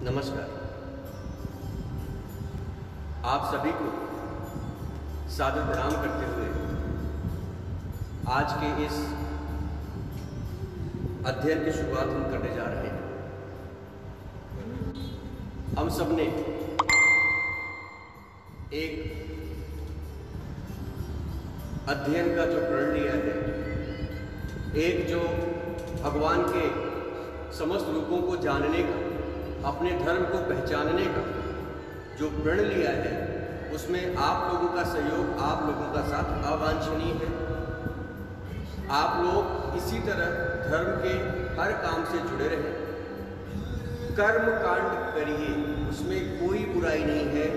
नमस्कार। आप सभी को सादर प्रणाम करते हुए आज के इस अध्ययन की शुरुआत हम करने जा रहे हैं। हम सब ने एक अध्ययन का जो प्रण लिया है, एक जो भगवान के समस्त रूपों को जानने का, अपने धर्म को पहचानने का जो प्रण लिया है, उसमें आप लोगों का सहयोग, आप लोगों का साथ अवांछनीय है। आप लोग इसी तरह धर्म के हर काम से जुड़े रहें, कर्म कांड करिए, उसमें कोई बुराई नहीं है,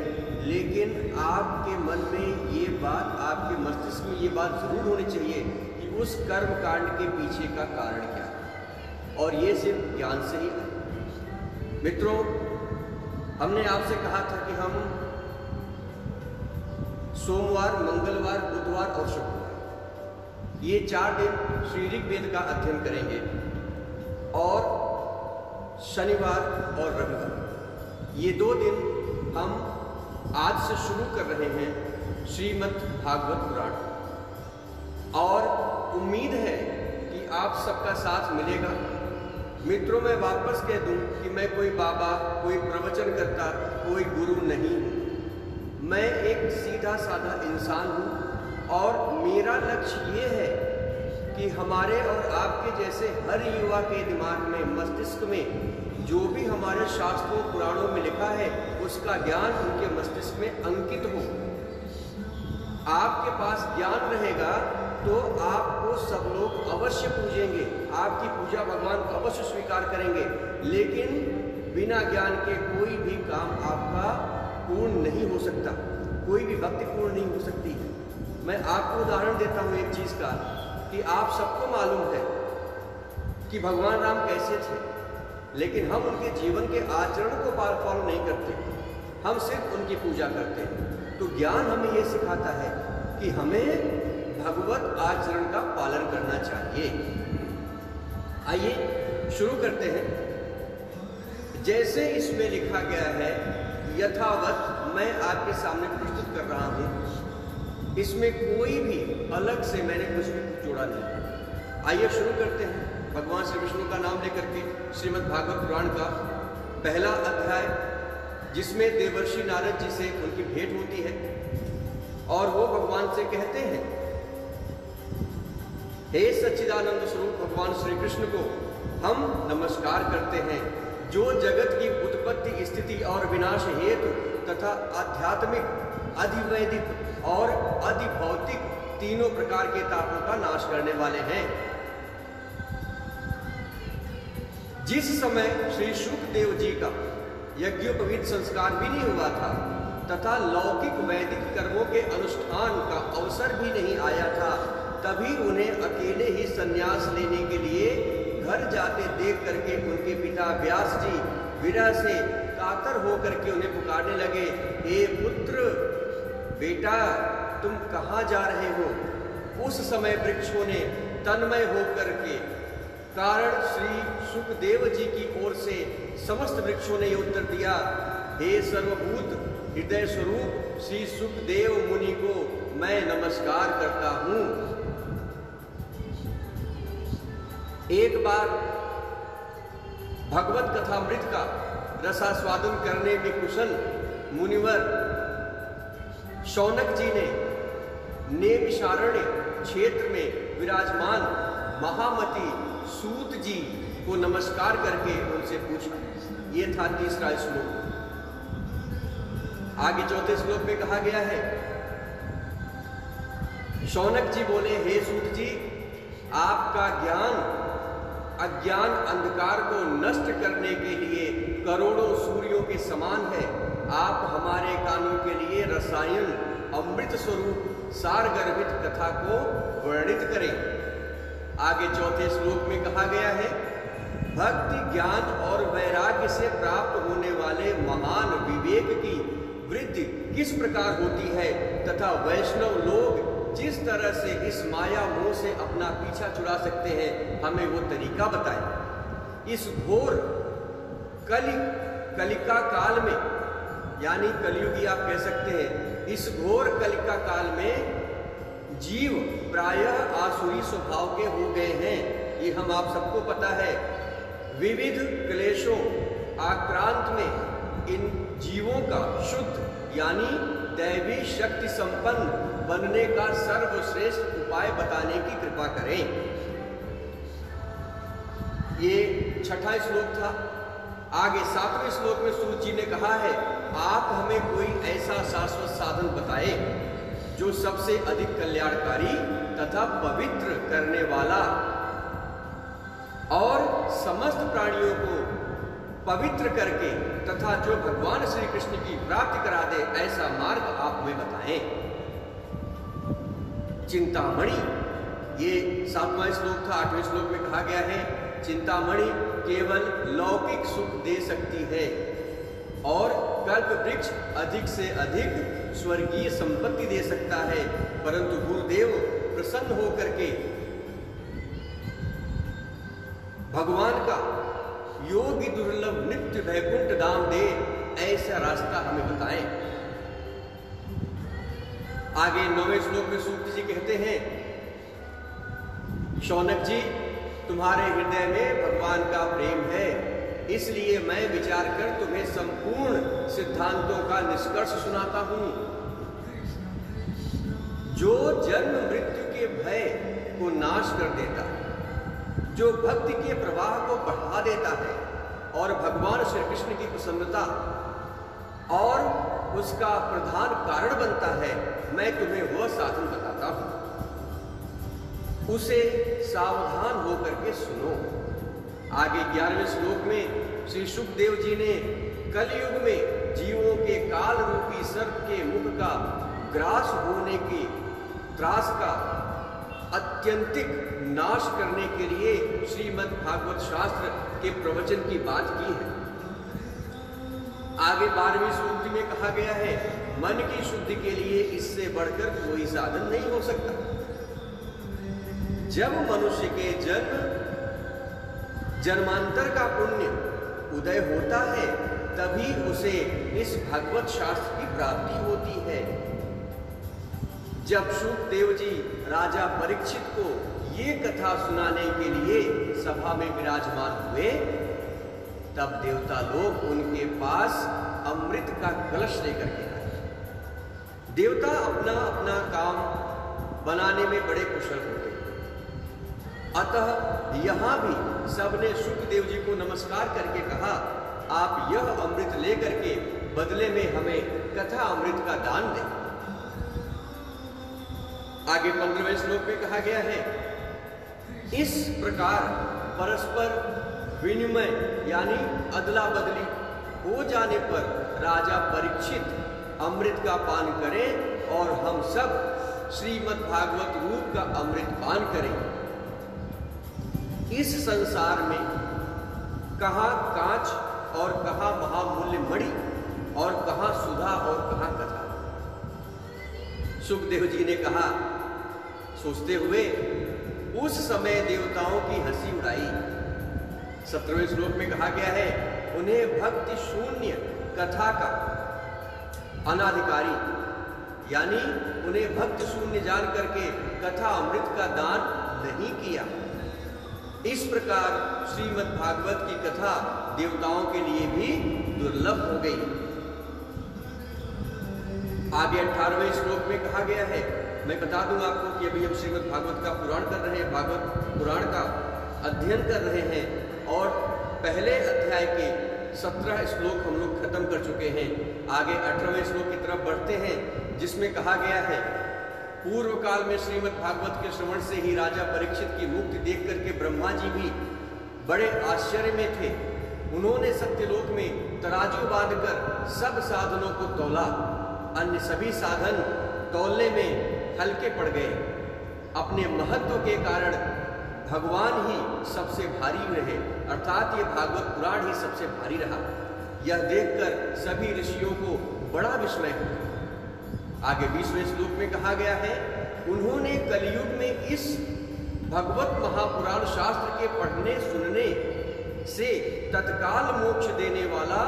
लेकिन आपके मन में ये बात, आपके मस्तिष्क में ये बात जरूर होनी चाहिए कि उस कर्म कांड के पीछे का कारण क्या है, और ये सिर्फ ज्ञान से ही है। मित्रों, हमने आपसे कहा था कि हम सोमवार, मंगलवार, बुधवार और शुक्रवार ये 4 दिन श्री ऋग्वेद का अध्ययन करेंगे, और शनिवार और रविवार ये 2 दिन हम आज से शुरू कर रहे हैं श्रीमद् भागवत पुराण, और उम्मीद है कि आप सबका साथ मिलेगा। मित्रों, मैं वापस कह दूं कि मैं कोई बाबा, कोई प्रवचन करता, कोई गुरु नहीं हूं। मैं एक सीधा साधा इंसान हूं, और मेरा लक्ष्य ये है कि हमारे और आपके जैसे हर युवा के दिमाग में, मस्तिष्क में जो भी हमारे शास्त्रों पुराणों में लिखा है, उसका ज्ञान उनके मस्तिष्क में अंकित हो। आपके पास ज्ञान रहेगा तो आपको सब लोग अवश्य पूजेंगे, आपकी पूजा भगवान अवश्य स्वीकार करेंगे, लेकिन बिना ज्ञान के कोई भी काम आपका पूर्ण नहीं हो सकता, कोई भी भक्ति पूर्ण नहीं हो सकती है। मैं आपको उदाहरण देता हूँ एक चीज़ का, कि आप सबको मालूम है कि भगवान राम कैसे थे, लेकिन हम उनके जीवन के आचरण को फॉलो नहीं करते, हम सिर्फ उनकी पूजा करते हैं। तो ज्ञान हमें ये सिखाता है कि हमें भगवत आचरण का पालन करना चाहिए। आइए शुरू करते हैं। जैसे इसमें लिखा गया है, यथावत मैं आपके सामने प्रस्तुत कर रहा हूं, इसमें कोई भी अलग से मैंने कुछ भी जोड़ा नहीं। आइए शुरू करते हैं भगवान श्री विष्णु का नाम लेकर के श्रीमद् भागवत पुराण का पहला अध्याय, जिसमें देवर्षि नारद जी से उनकी भेंट होती है, और वो भगवान से कहते हैं, हे सच्चिदानंद स्वरूप भगवान श्री कृष्ण को हम नमस्कार करते हैं, जो जगत की उत्पत्ति, स्थिति और विनाश हेतु तथा आध्यात्मिक, अधिवैदिक और अधिभौतिक तीनों प्रकार के तापों का नाश करने वाले हैं। जिस समय श्री शुकदेव जी का यज्ञोपवीत संस्कार भी नहीं हुआ था, तथा लौकिक वैदिक कर्मों के अनुष्ठान का अवसर भी नहीं आया था, तभी उन्हें अकेले ही संन्यास लेने के लिए घर जाते देख करके उनके पिता व्यास जी विरह से कातर होकर के उन्हें पुकारने लगे, हे पुत्र, बेटा तुम कहाँ जा रहे हो। उस समय वृक्षों ने तन्मय होकर के कारण श्री सुखदेव जी की ओर से समस्त वृक्षों ने यह उत्तर दिया, हे सर्वभूत हृदय स्वरूप श्री सुखदेव मुनि को मैं नमस्कार करता हूं। एक बार भगवत कथामृत का रसास्वादन करने में कुशल मुनिवर शौनक जी ने नैमिषारण्य क्षेत्र में विराजमान महामती सूत जी को नमस्कार करके उनसे पूछा। ये था तीसरा श्लोक। आगे चौथे श्लोक में कहा गया है, शौनक जी बोले, हे सूत जी, आपका ज्ञान अज्ञान अंधकार को नष्ट करने के लिए करोड़ों सूर्यों के समान है। आप हमारे कानों के लिए रसायन अमृत स्वरूप सारगर्भित कथा को वर्णित करें। आगे चौथे श्लोक में कहा गया है, भक्ति, ज्ञान और वैराग्य से प्राप्त होने वाले महान विवेक की वृद्धि किस प्रकार होती है, तथा वैष्णव लोग जिस तरह से इस माया मोह से अपना पीछा छुड़ा सकते हैं, हमें वो तरीका बताएं। इस घोर कलि कलिका काल में, यानी कलयुगी आप कह सकते हैं, इस घोर कलिका काल में जीव प्रायः आसुरी स्वभाव के हो गए हैं। ये हम आप सबको पता है। विविध क्लेशों आक्रांत में इन जीवों का शुद्ध यानी दैवी शक्ति संपन्न बनने का सर्वश्रेष्ठ उपाय बताने की कृपा करें। ये 6वां श्लोक था। आगे 7वें श्लोक में सूत जी ने कहा है, आप हमें कोई ऐसा शाश्वत साधन बताए जो सबसे अधिक कल्याणकारी तथा पवित्र करने वाला और समस्त प्राणियों को पवित्र करके तथा जो भगवान श्री कृष्ण की प्राप्ति करा दे, ऐसा मार्ग आप हमें बताएं। चिंतामणि, ये 7वां श्लोक था। 8वें श्लोक में कहा गया है, चिंतामणि केवल लौकिक सुख दे सकती है और कल्प वृक्ष अधिक से अधिक स्वर्गीय संपत्ति दे सकता है, परंतु गुरुदेव प्रसन्न होकर के भगवान का योगी दुर्लभ नित्य वैकुंठ धाम दे, ऐसा रास्ता हमें बताएं। आगे 9वें श्लोक में सूत जी कहते हैं, शौनक जी, तुम्हारे हृदय में भगवान का प्रेम है, इसलिए मैं विचार कर तुम्हें संपूर्ण सिद्धांतों का निष्कर्ष सुनाता हूं। जो जन्म मृत्यु के भय को नाश कर देता है, जो भक्ति के प्रवाह को बढ़ा देता है और भगवान श्री कृष्ण की प्रसन्नता और उसका प्रधान कारण बनता है, मैं तुम्हें वह साधन बताता हूं। उसे सावधान होकर के सुनो। आगे 11वें श्लोक में श्री सुखदेव जी ने कलयुग में जीवों के काल रूपी सर्प के मुख का ग्रास होने की त्रास का अत्यंतिक नाश करने के लिए श्रीमद् भागवत शास्त्र के प्रवचन की बात की है। आगे 12वीं सूक्ति में कहा गया है, मन की शुद्धि के लिए इससे बढ़कर कोई साधन नहीं हो सकता। जब मनुष्य के जन्मांतर का पुण्य उदय होता है, तभी उसे इस भागवत शास्त्र की प्राप्ति होती है। जब सुखदेव जी राजा परीक्षित को ये कथा सुनाने के लिए सभा में विराजमान हुए, तब देवता लोग उनके पास अमृत का कलश लेकर के आए। देवता अपना अपना काम बनाने में बड़े कुशल होते हैं, अतः यहां भी सबने सुखदेव जी को नमस्कार करके कहा, आप यह अमृत लेकर के बदले में हमें कथा अमृत का दान दें। आगे 15वें श्लोक में कहा गया है, इस प्रकार परस्पर विनिमय यानी अदला बदली हो जाने पर राजा परीक्षित अमृत का पान करें और हम सब श्रीमद् भागवत रूप का अमृत पान करें। इस संसार में कहाँ कांच और कहाँ महामूल्य मणि और कहाँ सुधा और कहाँ कथा। सुखदेव जी ने कहा, सोचते हुए उस समय देवताओं की हंसी उड़ाई। 17वें श्लोक में कहा गया है, उन्हें भक्ति शून्य कथा का अनाधिकारी यानी उन्हें भक्ति शून्य जान करके कथा अमृत का दान नहीं किया। इस प्रकार श्रीमद् भागवत की कथा देवताओं के लिए भी दुर्लभ हो गई। आगे 18वें श्लोक में कहा गया है, मैं बता दूं आपको कि अभी हम श्रीमद् भागवत का पुराण कर रहे हैं, भागवत पुराण का अध्ययन कर रहे हैं और पहले अध्याय के 17 श्लोक हम लोग खत्म कर चुके हैं। आगे 18वें श्लोक की तरफ बढ़ते हैं, जिसमें कहा गया है, पूर्व काल में श्रीमद् भागवत के श्रवण से ही राजा परीक्षित की मुक्ति देख करके ब्रह्मा जी भी बड़े आश्चर्य में थे। उन्होंने सत्यलोक में तराजू बांधकर सब साधनों को तौला, अन्य सभी साधन तौलने में हल्के पड़ गए। अपने महत्व के कारण भगवान ही सबसे भारी रहे, अर्थात ये भागवत पुराण ही सबसे भारी रहा। यह देखकर सभी ऋषियों को बड़ा विस्मय हुआ। आगे 20वें श्लोक में कहा गया है, उन्होंने कलयुग में इस भगवत महापुराण शास्त्र के पढ़ने सुनने से तत्काल मोक्ष देने वाला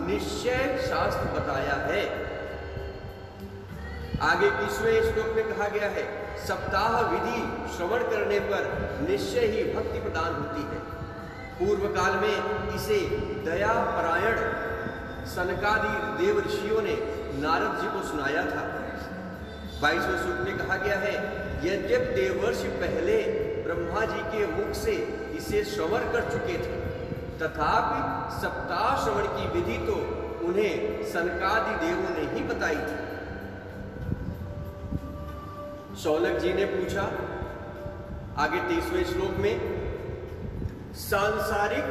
निश्चय शास्त्र बताया है। आगे 21वें श्लोक में कहा गया है, सप्ताह विधि श्रवण करने पर निश्चय ही भक्ति प्रदान होती है। पूर्व काल में इसे दया परायण सनकादि देव ऋषियों ने नारद जी को सुनाया था। 22वें श्लोक में कहा गया है, यद्यप देवर्षि पहले ब्रह्मा जी के मुख से इसे श्रवण कर चुके थे, तथापि सप्ताह श्रवण की विधि तो उन्हें सनकादि देवों ने ही बताई थी। शौनक जी ने पूछा आगे 23वें श्लोक में, सांसारिक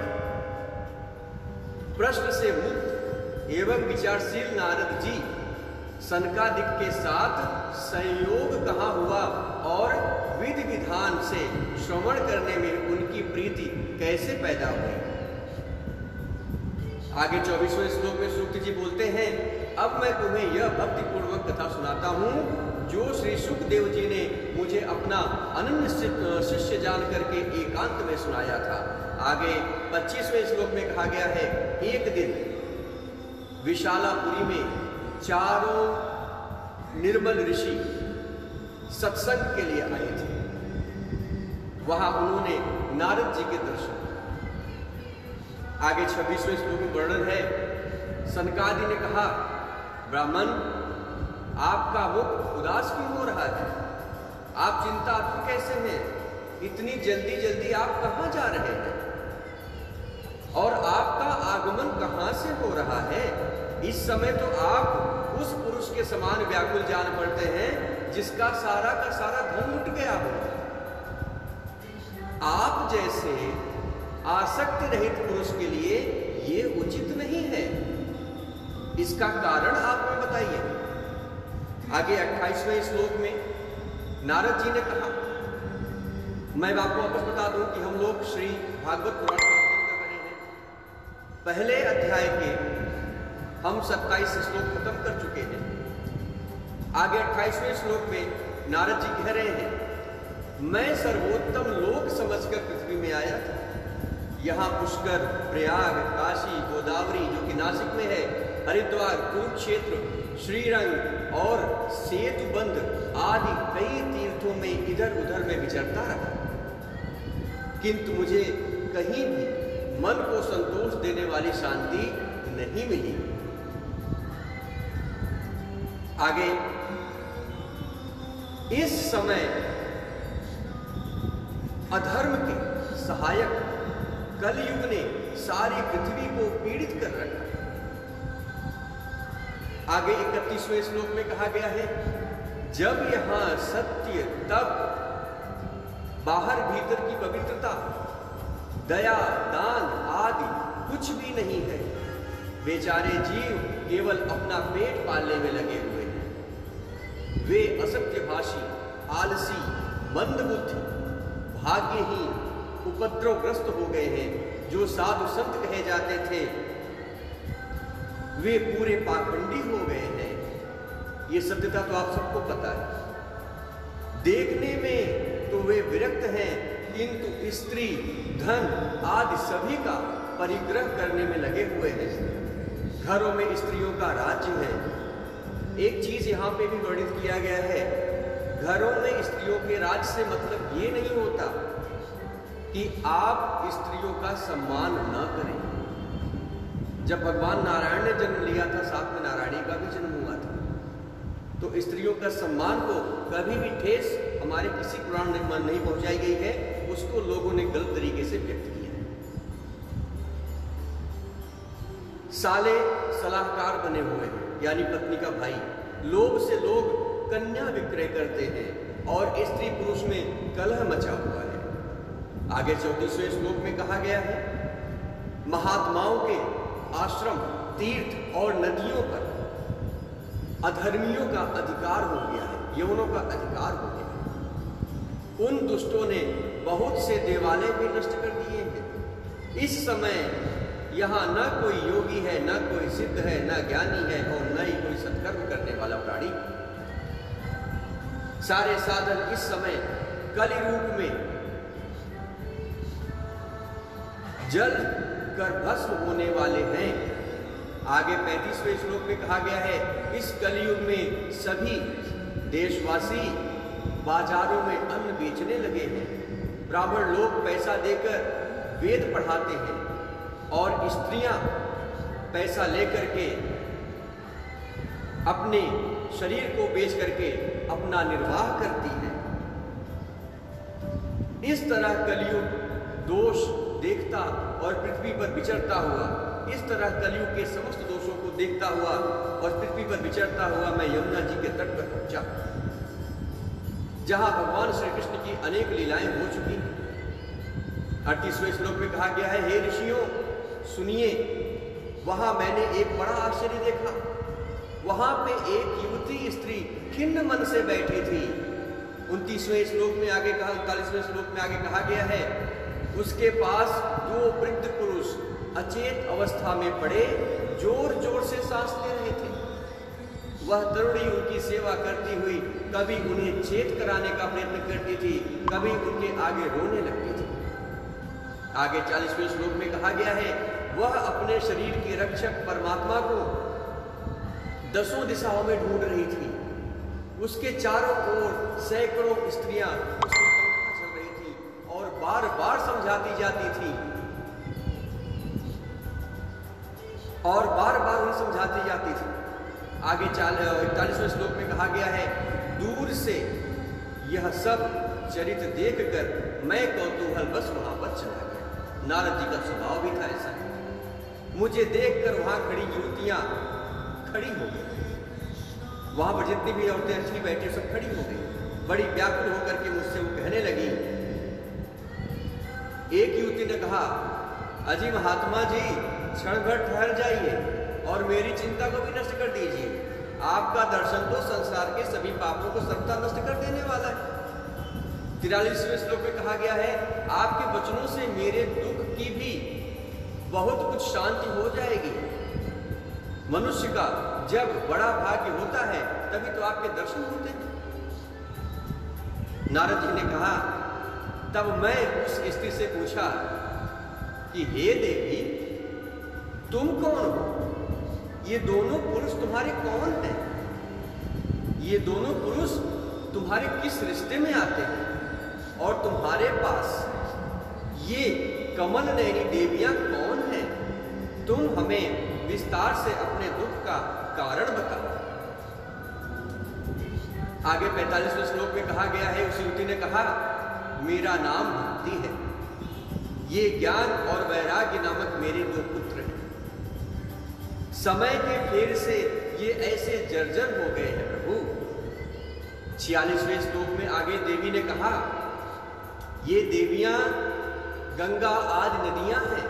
प्रश्न से मुक्त एवं विचारशील नारद जी सनकादिक के साथ संयोग कहाँ हुआ और विधि विधान से श्रवण करने में उनकी प्रीति कैसे पैदा हुई। आगे 24वें श्लोक में सूक्त जी बोलते हैं, अब मैं तुम्हें यह भक्तिपूर्वक कथा सुनाता हूं जो श्री सुखदेव जी ने मुझे अपना अनन्य शिष्य जान करके एकांत में सुनाया था। आगे 25वें श्लोक में कहा गया है, एक दिन विशालापुरी में चारों निर्मल ऋषि सत्संग के लिए आए थे। वहां उन्होंने नारद जी के दर्शन। आगे 26वें श्लोक में वर्णन है, सनकादि ने कहा, ब्राह्मण आपका मुख उदास क्यों हो रहा है? आप चिंतातुर कैसे हैं? इतनी जल्दी जल्दी आप कहां जा रहे हैं? और आपका आगमन कहां से हो रहा है? इस समय तो आप उस पुरुष के समान व्याकुल जान पड़ते हैं जिसका सारा का सारा धन लुट गया हो। आप जैसे आसक्ति रहित पुरुष के लिए ये उचित नहीं है। इसका कारण आप हमें बताइए। आगे 28वें श्लोक में नारद जी ने कहा, मैं आपको वापस बता दूं कि हम लोग श्री भागवत पुराण का अध्ययन कर रहे हैं। पहले अध्याय के हम 27 श्लोक खत्म कर चुके हैं। आगे 28वें श्लोक में नारद जी कह रहे हैं, मैं सर्वोत्तम लोक समझकर पृथ्वी में आया था। यहाँ पुष्कर, प्रयाग, काशी, गोदावरी जो कि नासिक में है, हरिद्वार, कुरुक्षेत्र, श्रीरंग और सेतुबंध आदि कई तीर्थों में इधर उधर में विचरता रहा, किंतु मुझे कहीं भी मन को संतोष देने वाली शांति नहीं मिली। आगे इस समय अधर्म के सहायक कलयुग ने सारी पृथ्वी को पीड़ित कर रखा। आगे 31वें श्लोक में कहा गया है, जब यहां सत्य, तप, बाहर भीतर की पवित्रता, दया, दान आदि कुछ भी नहीं है, बेचारे जीव केवल अपना पेट पालने में लगे हुए हैं। वे असत्यभाषी, आलसी, मंदबुद्धि, भाग्यहीन, उपद्रवग्रस्त हो गए हैं। जो साधु संत कहे जाते थे वे पूरे पाखंडी हो गए हैं। ये सत्यता तो आप सबको पता है। देखने में तो वे विरक्त हैं, किंतु स्त्री, धन आदि सभी का परिग्रह करने में लगे हुए हैं। घरों में स्त्रियों का राज्य है। एक चीज यहाँ पे भी वर्णित किया गया है, घरों में स्त्रियों के राज्य से मतलब ये नहीं होता कि आप स्त्रियों का सम्मान न करें। जब भगवान नारायण ने जन्म लिया था, साथ में नारायणी का भी जन्म हुआ था, तो स्त्रियों का सम्मान को कभी भी ठेस हमारे किसी पुराण में नहीं पहुंचाई गई है। उसको लोगों ने गलत तरीके से व्यक्त किया है। साले सलाहकार बने हुए हैं, यानी पत्नी का भाई। लोभ से लोग कन्या विक्रय करते हैं और स्त्री पुरुष में कलह मचा हुआ है। आगे 34वें श्लोक में कहा गया है, महात्माओं के आश्रम, तीर्थ और नदियों पर अधर्मियों का अधिकार हो गया है, यवनों का अधिकार हो गया है। उन दुष्टों ने बहुत से देवालय भी नष्ट कर दिए हैं। इस समय यहाँ न कोई योगी है, न कोई सिद्ध है, न ज्ञानी है और न ही कोई सत्कर्म करने वाला प्राणी। सारे साधन इस समय कलि रूप में जल कर भस्म होने वाले हैं। आगे 35वें श्लोक में कहा गया है, इस कलयुग में सभी देशवासी बाजारों में अन्न बेचने लगे हैं। ब्राह्मण लोग पैसा देकर वेद पढ़ाते हैं और स्त्रियां पैसा लेकर के अपने शरीर को बेच करके अपना निर्वाह करती हैं। इस तरह कलयुग दोष देखता और पृथ्वी पर विचरता हुआ, इस तरह कलयुग के समस्त दोषों को देखता हुआ और पृथ्वी पर विचरता हुआ मैं यमुना जी के तट पर पहुंचा, जहां भगवान श्री कृष्ण की अनेक लीलाएं हो चुकी हैं। 38वें श्लोक में कहा गया है, हे ऋषियों सुनिए, वहां मैंने एक बड़ा आश्चर्य देखा। वहां पे एक युवती स्त्री खिन्न मन से बैठी थी। 29वें श्लोक में आगे कहा, 39वें श्लोक में आगे कहा गया है, उसके पास दो वृद्ध पुरुष अचेत अवस्था में पड़े जोर जोर से सांस ले रहे थे। वह तरुणी उनकी सेवा करती हुई कभी उन्हें चेत कराने का प्रयत्न करती थी, कभी उनके आगे रोने लगती थी। आगे 40वें श्लोक में कहा गया है, वह अपने शरीर के रक्षक परमात्मा को दसों दिशाओं में ढूंढ रही थी। उसके चारों ओर सैकड़ों स्त्रियां उसके पंखा चल रही थी और बार बार समझाती जाती थी और बार बार उन्हें समझाती जाती थी। आगे 41वें श्लोक में कहा गया है, दूर से यह सब चरित्र देखकर मैं कौतूहलवश वहां पर चला गया। नारद जी का स्वभाव भी था ऐसा। मुझे देखकर वहां खड़ी युवतियां खड़ी हो गई। वहां पर जितनी भी औरतें अच्छी बैठी सब खड़ी हो गई। बड़ी व्याकुल होकर के मुझसे वो कहने लगी। एक युवती ने कहा, अजी महात्मा जी क्षण भर ठहर जाइए और मेरी चिंता को भी नष्ट कर दीजिए। आपका दर्शन तो संसार के सभी पापों को सर्वथा नष्ट कर देने वाला है। 43वें श्लोक में कहा गया है, आपके वचनों से मेरे दुख की भी बहुत कुछ शांति हो जाएगी। मनुष्य का जब बड़ा भाग्य होता है तभी तो आपके दर्शन होते हैं। नारद जी ने कहा, तब मैं उस स्त्री से पूछा कि हे देवी, तुम कौन हो? ये दोनों पुरुष तुम्हारे कौन हैं? ये दोनों पुरुष तुम्हारे किस रिश्ते में आते हैं? और तुम्हारे पास ये कमल नयनी देवियां कौन हैं? तुम हमें विस्तार से अपने दुख का कारण बताओ। आगे 45वें श्लोक में कहा गया है, उस युवती ने कहा, मेरा नाम भक्ति है। ये ज्ञान और वैराग्य नामक मेरे दो पुत्र हैं। समय के फेर से ये ऐसे जर्जर हो गए हैं प्रभु। 46वें श्लोक में आगे देवी ने कहा, ये देवियां गंगा आदि नदियां हैं।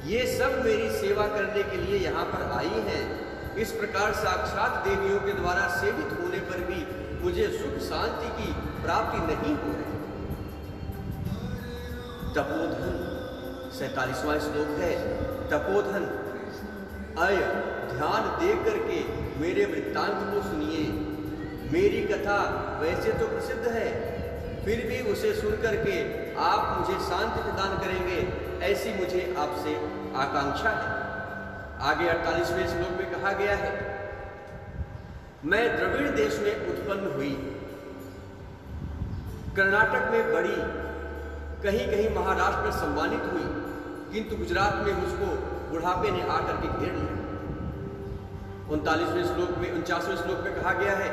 ये सब मेरी सेवा करने के लिए यहाँ पर आई हैं। इस प्रकार साक्षात देवियों के द्वारा सेवित होने पर भी मुझे सुख शांति की प्राप्ति नहीं हो रही। तपोधन 47वां श्लोक है, तपोधन अय ध्यान दे करके मेरे वृत्तांत को सुनिए। मेरी कथा वैसे तो प्रसिद्ध है, फिर भी उसे सुन करके आप मुझे शांति प्रदान करेंगे, ऐसी मुझे आपसे आकांक्षा है। आगे 48वें श्लोक में कहा गया है, मैं द्रविड़ देश में उत्पन्न हुई, कर्नाटक में बढ़ी, कहीं कहीं महाराष्ट्र में सम्मानित हुई, किंतु गुजरात में मुझको बुढ़ापे ने आकर के घेर लिया। 39वें श्लोक में 49वें श्लोक में कहा गया है,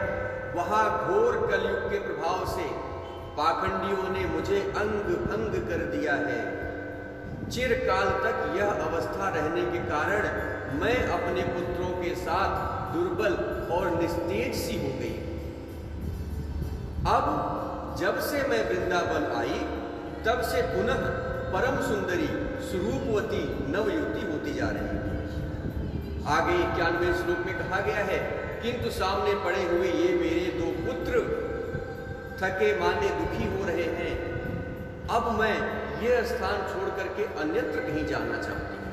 वहां घोर कलयुग के प्रभाव से पाखंडियों ने मुझे अंग भंग कर दिया है। चिरकाल तक यह अवस्था रहने के कारण मैं अपने पुत्रों के साथ दुर्बल और निस्तेज सी हो गई। अब जब से मैं वृंदावन आई, तब से पुनः परम सुंदरी स्वरूपवती नवयुवती होती जा रही है। आगे 91वें श्लोक में कहा गया है, किंतु सामने पड़े हुए ये मेरे दो पुत्र थके मांदे दुखी हो रहे हैं। अब मैं यह स्थान छोड़ करके अन्यत्र कहीं जाना चाहती हूं।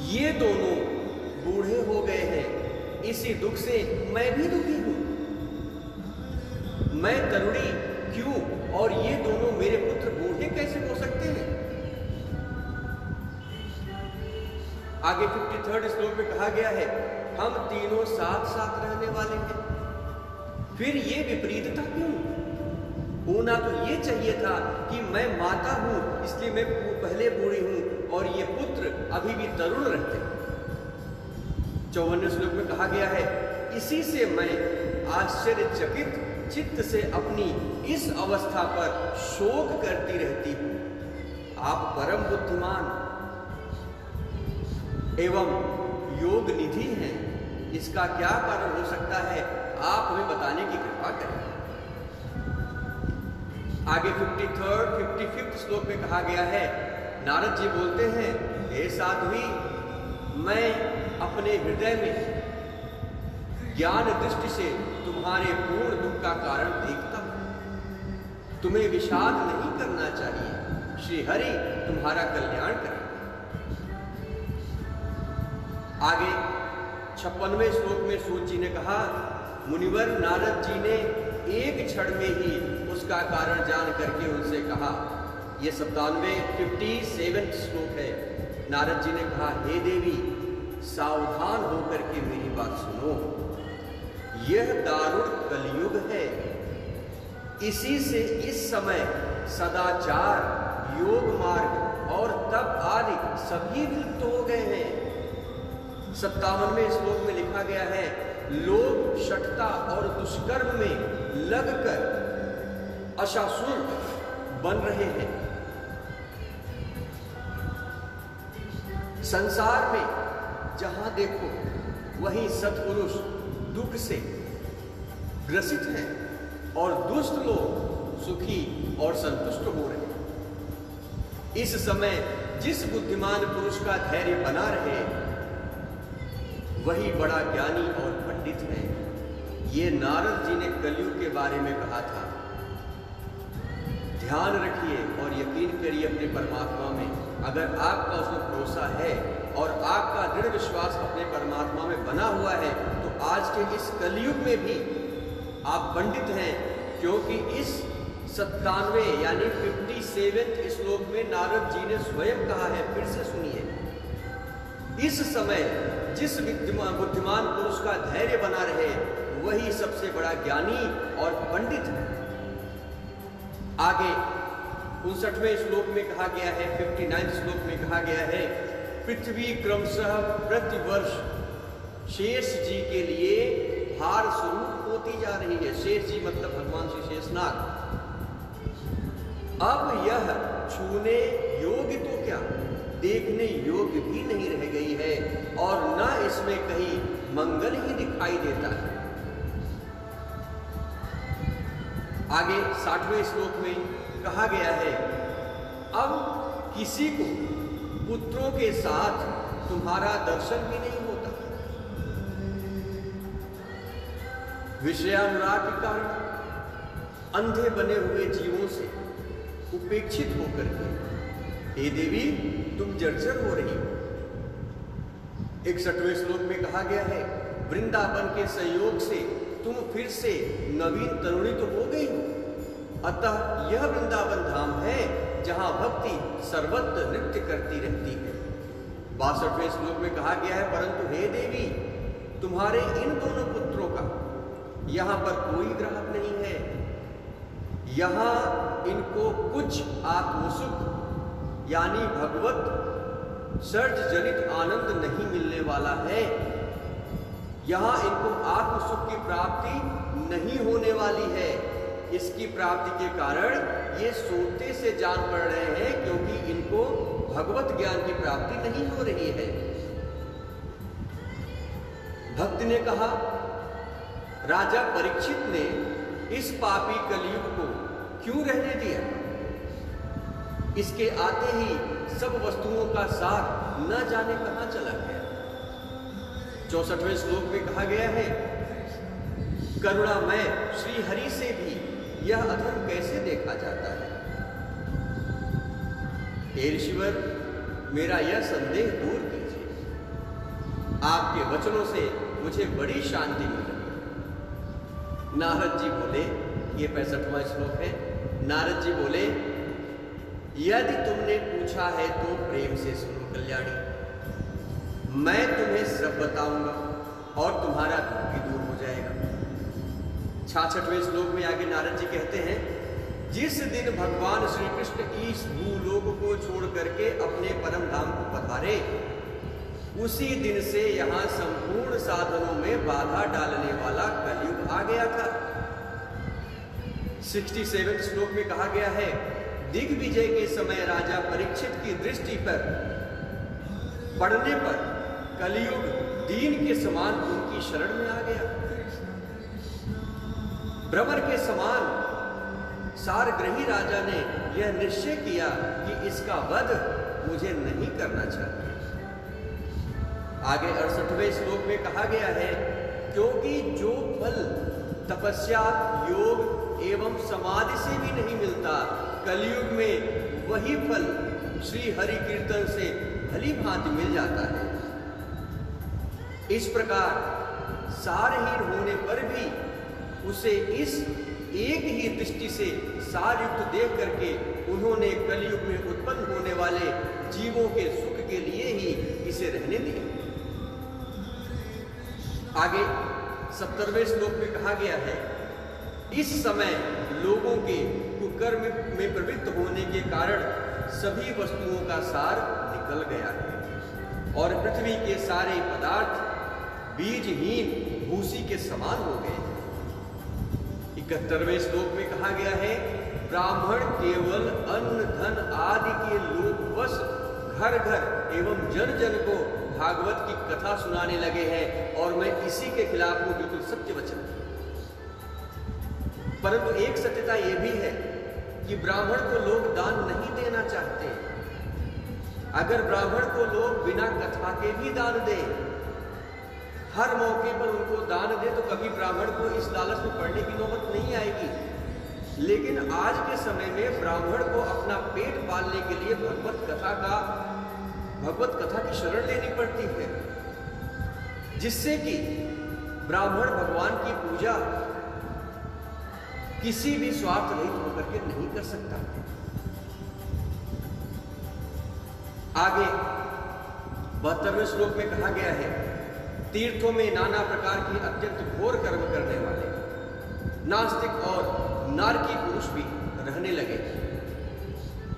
ये दोनों बूढ़े हो गए हैं, इसी दुख से मैं भी दुखी हूं। मैं तरुणी क्यों और ये दोनों मेरे पुत्र बूढ़े कैसे हो सकते हैं? आगे 53 श्लोक में कहा गया है, हम तीनों साथ साथ रहने वाले हैं। फिर ये विपरीतता क्यों? होना तो ये चाहिए था कि मैं माता हूं इसलिए मैं पहले बूढ़ी हूं और ये पुत्र अभी भी तरुण रहते हैं। 54वें श्लोक में कहा गया है, इसी से मैं आश्चर्यचकित चित्त से अपनी इस अवस्था पर शोक करती रहती हूं। आप परम बुद्धिमान एवं योग निधि हैं, इसका क्या कारण हो सकता है, आप हमें बताने की कृपा करें। आगे 55 श्लोक में कहा गया है, नारद जी बोलते हैं, हे साध्वी, मैं अपने हृदय में ज्ञान दृष्टि से तुम्हारे पूर्ण दुख का कारण देखता हूं। तुम्हें विषाद नहीं करना चाहिए, श्री हरि तुम्हारा कल्याण करें। आगे 56वें श्लोक में सूत जी ने कहा, मुनिवर नारद जी ने एक क्षण में ही उसका कारण जान करके उनसे कहा। यह 57 श्लोक है। नारद जी ने कहा, हे देवी, सावधान होकर के मेरी बात सुनो। यह दारुण कलयुग है, इसी से इस समय सदाचार, योग मार्ग और तप आदि सभी विलुप्त हो गए हैं। 57वें श्लोक में लिखा गया है, लोग शठता और दुष्कर्म में लगकर अशासुर बन रहे हैं। संसार में जहां देखो वहीं सत्पुरुष दुख से ग्रसित हैं और दुष्ट लोग सुखी और संतुष्ट हो रहे हैं। इस समय जिस बुद्धिमान पुरुष का धैर्य बना रहे वही बड़ा ज्ञानी और पंडित है। ये नारद जी ने कलयुग के बारे में कहा था। ध्यान रखिए और यकीन करिए अपने परमात्मा में। अगर आपका उसमें भरोसा है और आपका दृढ़ विश्वास अपने परमात्मा में बना हुआ है तो आज के इस कलयुग में भी आप पंडित हैं, क्योंकि इस 97 यानी 57 श्लोक में नारद जी ने स्वयं कहा है। फिर से सुनिए, इस समय जिस बुद्धिमान पुरुष का धैर्य बना रहे वही सबसे बड़ा ज्ञानी और पंडित है। आगे 59वें श्लोक में कहा गया है, 59 श्लोक में कहा गया है, पृथ्वी क्रमशः प्रतिवर्ष शेष जी के लिए भार स्वरूप होती जा रही है। शेष जी मतलब भगवान श्री शेषनाग। अब यह छूने योग्य तो क्या, देखने योग्य भी नहीं रह गई है और न इसमें कहीं मंगल ही दिखाई देता है। आगे 60वें श्लोक में कहा गया है, अब किसी को पुत्रों के साथ तुम्हारा दर्शन भी नहीं होता। विषयानुराग के कारण अंधे बने हुए जीवों से उपेक्षित होकर के हे देवी तुम जर्जर हो रही हो। 61वें श्लोक में कहा गया है, वृंदावन के संयोग से तुम फिर से नवीन तरुणी तो हो गई हो, अतः यह वृंदावन धाम है जहां भक्ति सर्वत्र नृत्य करती रहती है। 62वें श्लोक में कहा गया है, परंतु हे देवी तुम्हारे इन दोनों पुत्रों का यहां पर कोई ग्राहक नहीं है। यहां इनको कुछ आत्मसुख यानी भगवत सर्ज जनित आनंद नहीं मिलने वाला है। यहां इनको आत्मसुख की प्राप्ति नहीं होने वाली है। इसकी प्राप्ति के कारण ये सोते से जान पड़ रहे हैं, क्योंकि इनको भगवत ज्ञान की प्राप्ति नहीं हो रही है। भक्त ने कहा, राजा परीक्षित ने इस पापी कलयुग को क्यों रहने दिया? इसके आते ही सब वस्तुओं का सार न जाने कहां चला गया। 64वें श्लोक में कहा गया है, करुणामय श्री हरि से भी यह अधर्म कैसे देखा जाता है? हे ऋषिवर, मेरा यह संदेह दूर कीजिए। आपके वचनों से मुझे बड़ी शांति मिल रही है। नारद जी बोले, ये 65वां श्लोक है। नारद जी बोले, यदि तुमने पूछा है तो प्रेम से सुनो कल्याणी। मैं तुम्हें सब बताऊंगा और तुम्हारा दुख भी दूर हो जाएगा। 66वें श्लोक में आगे नारद जी कहते हैं, जिस दिन भगवान श्री कृष्ण इस भूलोक को छोड़ करके अपने परम धाम को पधारे, उसी दिन से यहाँ संपूर्ण साधनों में बाधा डालने वाला कलयुग आ गया था। 67वें श्लोक में कहा गया है, दिग्विजय के समय राजा परीक्षित की दृष्टि पर पड़ने पर कलयुग दीन के समान उनकी शरण में आ गया। भ्रमर के समान सारग्रही राजा ने यह निश्चय किया कि इसका वध मुझे नहीं करना चाहिए। आगे 68वें श्लोक में कहा गया है, क्योंकि जो फल तपस्या, योग एवं समाधि से भी नहीं मिलता, कलयुग में वही फल श्री हरि कीर्तन से भली भांति मिल जाता है। इस प्रकार सारहीन होने पर भी उसे इस एक ही दृष्टि से सारयुक्त देख करके उन्होंने कलयुग में उत्पन्न होने वाले जीवों के सुख के लिए ही इसे रहने दिया। आगे 70वें श्लोक में कहा गया है, इस समय लोगों के कुकर्म में प्रवृत्त होने के कारण सभी वस्तुओं का सार निकल गया है और पृथ्वी के सारे पदार्थ बीजहीन भूसी के समान हो गए हैं। 71वें श्लोक में कहा गया है, ब्राह्मण केवल अन्न धन आदि के लोभवश घर घर एवं जन जन को भागवत की कथा सुनाने लगे हैं और मैं इसी के खिलाफ हूं, बिल्कुल सत्य वचन। परंतु एक सत्यता यह भी है कि ब्राह्मण को लोग दान नहीं देना चाहते। अगर ब्राह्मण को लोग बिना कथा के भी दान दें, हर मौके पर उनको दान दे, तो कभी ब्राह्मण को इस लालच में पड़ने की नौबत नहीं आएगी। लेकिन आज के समय में ब्राह्मण को अपना पेट पालने के लिए भगवत कथा की शरण लेनी पड़ती है, जिससे कि ब्राह्मण भगवान की पूजा किसी भी स्वार्थ रहित होकर के नहीं कर सकता। आगे 72वें श्लोक में कहा गया है, तीर्थों में नाना प्रकार के अत्यंत घोर कर्म करने वाले नास्तिक और नारकी पुरुष भी रहने लगे,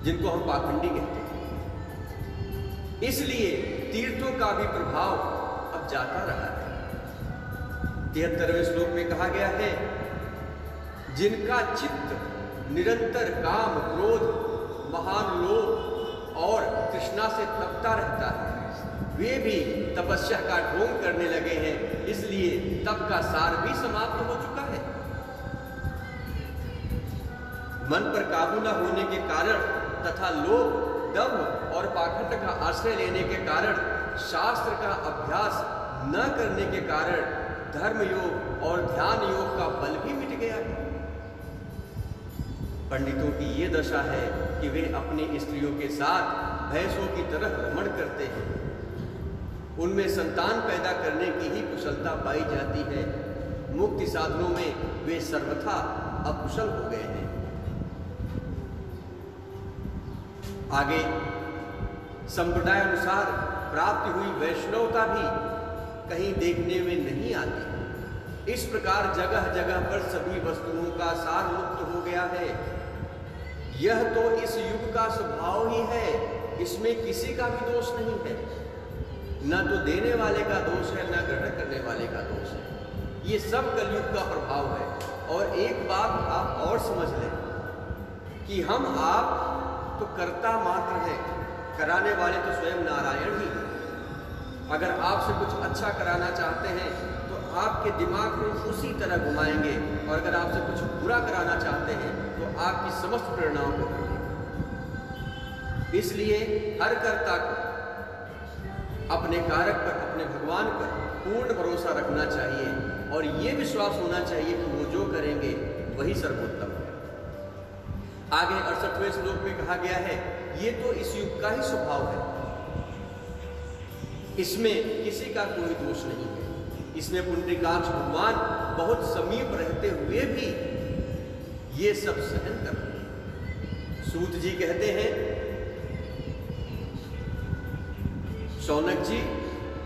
जिनको हम पाखंडी कहते हैं। इसलिए तीर्थों का भी प्रभाव अब जाता रहा है। 73वें श्लोक में कहा गया है, जिनका चित्त निरंतर काम, क्रोध, महान लोभ और तृष्णा से तपता रहता है, वे भी तपस्या का ढोंग करने लगे हैं, इसलिए तप का सार भी समाप्त हो चुका है। मन पर काबू न होने के कारण तथा लोभ, दंभ और पाखंड का आश्रय लेने के कारण, शास्त्र का अभ्यास न करने के कारण धर्म योग और ध्यान योग का बल भी मिट गया है। पंडितों की ये दशा है कि वे अपनी स्त्रियों के साथ भैंसों की तरह रमण करते हैं। उनमें संतान पैदा करने की ही कुशलता पाई जाती है। मुक्ति साधनों में वे सर्वथा अकुशल हो गए हैं। आगे संप्रदाय अनुसार प्राप्ति हुई वैष्णवता भी कहीं देखने में नहीं आती। इस प्रकार जगह जगह पर सभी वस्तुओं का सार मुक्त हो गया है। यह तो इस युग का स्वभाव ही है, इसमें किसी का भी दोष नहीं है। न तो देने वाले का दोष है, न ग्रहण करने वाले का दोष है। ये सब कलयुग का प्रभाव है। और एक बात आप और समझ लें कि हम आप तो कर्ता मात्र हैं, कराने वाले तो स्वयं नारायण ही हैं। अगर आपसे कुछ अच्छा कराना चाहते हैं तो आपके दिमाग को उसी तरह घुमाएंगे, और अगर आपसे कुछ बुरा कराना चाहते हैं तो आपकी समस्त प्रेरणाओं को रोकेंगे। इसलिए हर कर्ता को अपने कारक पर, अपने भगवान पर पूर्ण भरोसा रखना चाहिए और ये विश्वास होना चाहिए कि वो जो करेंगे वही सर्वोत्तम है। आगे 68वें श्लोक में कहा गया है, ये तो इस युग का ही स्वभाव है, इसमें किसी का कोई दोष नहीं है। इसमें पुंडरीकाक्ष भगवान बहुत समीप रहते हुए भी ये सब सहन कर रहे हैं। सूत जी कहते हैं, शौनक जी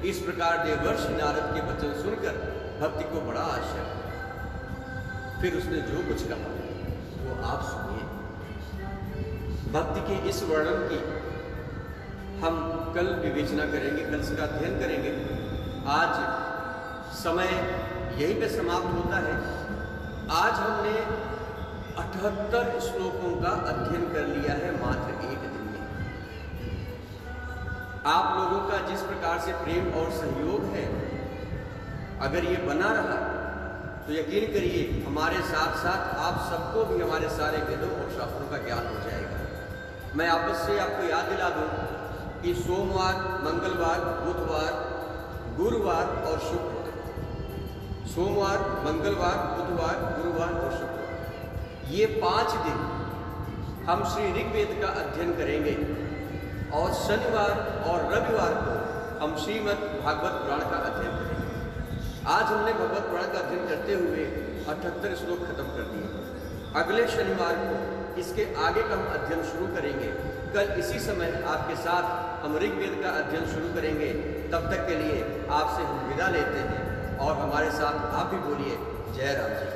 इस प्रकार देवर्षि नारद के वचन सुनकर भक्ति को बड़ा आश्चर्य हुआ। फिर उसने जो कुछ कहा वो आप सुनिए। भक्ति के इस वर्णन की हम कल विवेचना करेंगे, कल इसका अध्ययन करेंगे। आज समय यहीं पे समाप्त होता है। आज हमने 78 श्लोकों का अध्ययन कर लिया है मात्र एक दिन में। आप लोगों का जिस प्रकार से प्रेम और सहयोग है, अगर ये बना रहा तो यकीन करिए हमारे साथ साथ आप सबको भी हमारे सारे वेदों और शास्त्रों का ज्ञान हो जाएगा। मैं आपस से आपको याद दिला दूं कि सोमवार, मंगलवार, बुधवार, गुरुवार और शुक्रवार, सोमवार, मंगलवार, बुधवार, गुरुवार और शुक्रवार, ये 5 दिन हम श्री ऋग्वेद का अध्ययन करेंगे और शनिवार और रविवार को हम श्रीमद् भागवत पुराण का अध्ययन करेंगे। आज हमने भगवत पुराण का अध्ययन करते हुए 78 श्लोक खत्म कर दिए। अगले शनिवार को इसके आगे का हम अध्ययन शुरू करेंगे। कल इसी समय आपके साथ हम ऋग्वेद का अध्ययन शुरू करेंगे। तब तक के लिए आपसे हम विदा लेते हैं और हमारे साथ आप भी बोलिए जय राम जी।